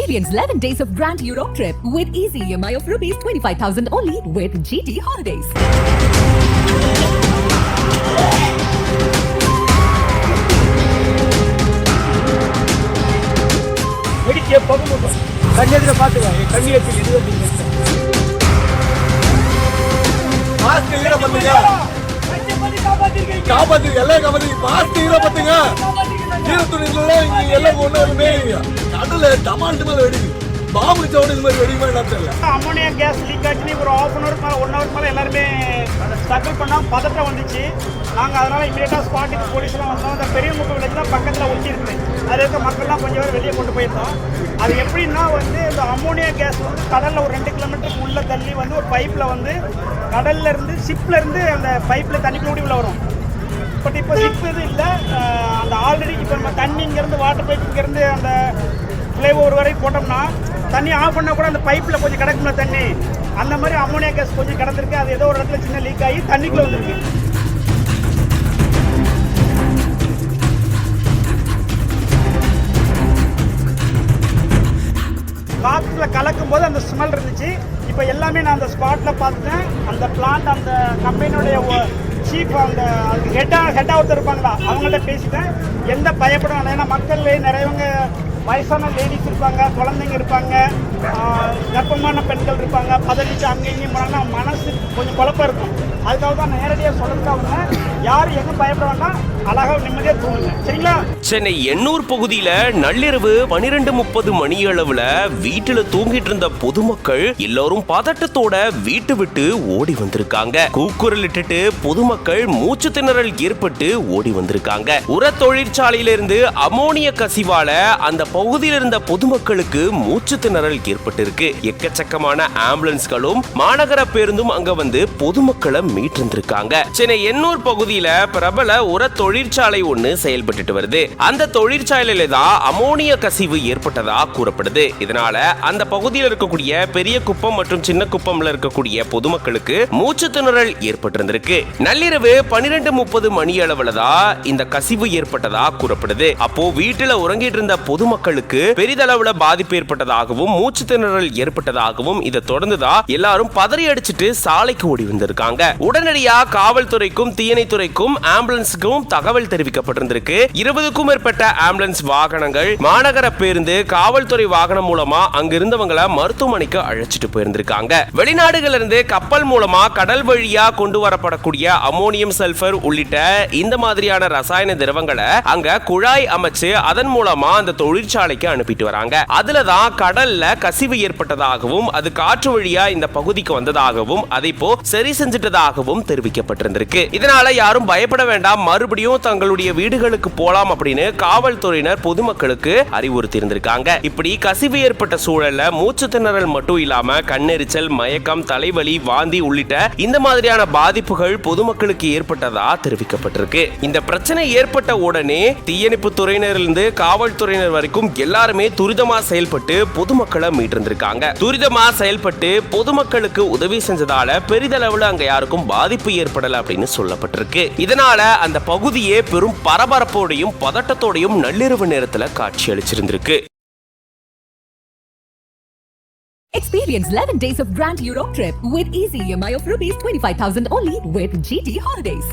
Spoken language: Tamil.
Experience 11 days of Grand Europe trip with easy EMI of rupees 25,000 only with GT Holidays. கண்ணெதிர பாத்துக்க கண்ணியத்தில் 25 மாஸ்க் ஈர பத்துங்க காப்பாத்தி எல்லாம் காப்பாத்தி மாஸ்க் ஈர பத்துங்க ஈர துணில இங்க எல்லாம் கொண்டு வருமே நடுல டமால் மேல வெடிக்கு பாம்பு சவுண்ட் மாதிரி வெடிக்குமா என்ன தெரியல. அமோனியா கேஸ் லீக் ஆச்சு ஒரு ½ hour மேல 1 hour மேல எல்லாருமே ஸ்ட்ரகிள் பண்ணா பதட்டம் வந்துச்சு. நாங்க அதனால இமீடியட்டா ஸ்பாட்டுக்கு போலீஸ்லாம் வந்தோம். அந்த பெரிய முக்கு வில்லேஜ் தான் பக்கத்துல ஒட்டி இருக்கு. அதுல இருக்க மக்கள்லாம் கொஞ்சம் பேர் வெளியே கொண்டு போயிருந்தோம். அது எப்படின்னா இந்த அமோனியா கேஸ் கடல்ல ஒரு 2 கிலோமீட்டருக்கு உள்ள தள்ளி ஒரு பைப்ல கடல்ல இருந்து ஷிப்ல இருந்து அந்த பைப்ல தண்ணி கூடி உள்ள வரும். பட் இப்போ ஷிப் இது இல்லை. அந்த ஆல்ரெடி இப்போ நம்ம தண்ணி இங்கேருந்து வாட்டர் பைப் இங்கேருந்து அந்த ஃப்ளைஓவர் வரைக்கும் போட்டோம்னா தண்ணி ஆஃப் பண்ணால் கூட அந்த பைப்பில் கொஞ்சம் கிடக்கும்ல தண்ணி, அந்த மாதிரி அமோனியா கேஸ் கொஞ்சம் கிடந்திருக்கு. அது ஏதோ ஒரு இடத்துல சின்ன லீக் ஆகி தண்ணிக்குள்ளே வந்துருக்கு. காற்றுல கலக்கும் போது அந்த ஸ்மெல் இருந்துச்சு. இப்போ எல்லாமே நான் அந்த ஸ்பாட்டில் பார்த்துட்டேன். அந்த பிளான்ட் அந்த கம்பெனியோடைய சீஃப் அந்த ஹெட்டாக ஒருத்தர் இருப்பாங்களா அவங்கள்ட்ட பேசிட்டேன். எந்த பயப்பட வேண்டாம். ஏன்னா மக்கள் நிறையவங்க வயசான லேடிஸ் இருப்பாங்க, குழந்தைங்க இருப்பாங்க, கர்ப்பமான பெண்கள் இருப்பாங்க. பதவிச்சு அங்கே இங்கேயும் போனாங்கன்னா மனசு கொஞ்சம் குழப்பம் இருக்கும். அதுக்காக தான் நேரடியாக சொல்லிருக்காங்க. யாரும் எதுவும் பயப்பட வேண்டாம், அழகா நிம்மதியா தூங்குங்க, சரிங்களா? சென்னை எண்ணூர் பகுதியில நள்ளிரவு 12:30 மணி அளவுல வீட்டுல தூங்கிட்டு இருந்த பொதுமக்கள் எல்லாரும் பதட்டத்தோட வீட்டு விட்டு ஓடி வந்திருக்காங்க. கூக்குரல் இட்டுட்டு பொதுமக்கள் மூச்சு திணறல் ஏற்பட்டு ஓடி வந்திருக்காங்க. உர தொழிற்சாலையில இருந்து அமோனிய கசிவால அந்த பகுதியில் இருந்த பொதுமக்களுக்கு மூச்சு திணறல் ஏற்பட்டிருக்கு. எக்கச்சக்கமான ஆம்புலன்ஸ்களும் மாநகர பேருந்தும் அங்க பொதுமக்களை மீட்டிருந்திருக்காங்க. சென்னை எண்ணூர் பகுதியில பிரபல உர தொழிற்சாலை ஒண்ணு செயல்பட்டு வருது. அந்த தொழிற்சாலையில தான் அமோனிய கசிவு ஏற்பட்டதா கூறப்படுது. இதனால அந்த பகுதியில் இருக்கக்கூடிய பெரிய குப்பம் மற்றும் சின்ன குப்பம்ல இருக்கக்கூடிய பொதுமக்களுக்கு மூச்சு திணறல் ஏற்பட்டிருந்திருக்கு. நள்ளிரவு 12:30 மணி அளவுல தான் இந்த கசிவு ஏற்பட்டதா கூறப்படுது. அப்போ வீட்டுல உறங்கிட்டு இருந்த பொதுமக்களுக்கு பெரிதளவுல பாதிப்பு ஏற்பட்டதாகவும் மூச்சு திணறல் ஏற்பட்டதாகவும் இதை தொடர்ந்துதான் எல்லாரும் பதறி அடிச்சுட்டு சாலைக்கு ஓடி வந்திருக்காங்க. உடனடியா காவல்துறைக்கும் தீயணைத்துறைக்கும் ஆம்புலன்ஸுக்கும் தகவல் தெரிவிக்கப்பட்டிருந்திருக்கு. 20க்கும் மேற்பட்ட ஆம்புலன்ஸ் வாகனங்கள், மாநகர பேருந்து, காவல்துறை வாகனம் மூலமா அங்க இருந்தவங்களை மருத்துவமனைக்கு அழைச்சிட்டு போயிருந்திருக்காங்க. வெளிநாடுகள் இருந்து கப்பல் மூலமா கடல் வழியா கொண்டு வரப்படக்கூடிய அமோனியம் சல்பர் உள்ளிட்ட இந்த மாதிரியான ரசாயன திரவங்களை அங்க குழாய் அமைச்சு அதன் மூலமா அந்த தொழிற்சாலைக்கு அனுப்பிட்டு வராங்க. அதுலதான் கடல்ல கசிவு ஏற்பட்டதாகவும் அது காற்று வழியா இந்த பகுதிக்கு வந்ததாகவும் அதை இப்போ சரி செஞ்சிட்டதாகவும் தெரிவிக்கப்பட்டிருந்திருக்கு. இதனால யாரும் பயப்பட வேண்டாம், மறுபடியும் தங்களுடைய வீடுகளுக்கு போலாம் அப்படின்னு காவல்துறையினர் பொதுமக்களுக்கு அறிவுறுத்தி இருந்திருக்காங்க. இப்படி கசிவு ஏற்பட்ட சூழல்ல மூச்சு திணறல் மட்டும் இல்லாம கண்ணெரிச்சல், மயக்கம், தலைவலி, வாந்தி உள்ளிட்ட இந்த மாதிரியான பாதிப்புகள் பொதுமக்களுக்கு ஏற்பட்டதா தெரிவிக்கப்பட்டிருக்கு. இந்த பிரச்சனை ஏற்பட்ட உடனே தீயணைப்பு துறையினரிலிருந்து காவல்துறையினர் வரைக்கும் எல்லாருமே துரிதமா செயல்பட்டு பொதுமக்களை மீட்டிருந்திருக்காங்க. துரிதமா செயல்பட்டு பொதுமக்களுக்கு உதவி செஞ்சதால பெரிதளவுல அங்க யாருக்கும் பாதிப்பு ஏற்படல அப்படின்னு சொல்லப்பட்டிருக்கு. இதனால அந்த பகுதியே பெரும் பரபரப்போடையும் பதட்டத்தோடையும் நள்ளிரவு நேரத்துல காட்சி அளிச்சிருந்திருக்கு. Experience 11 days of Grand Europe trip with easy EMI of rupees 25,000 only with GT Holidays.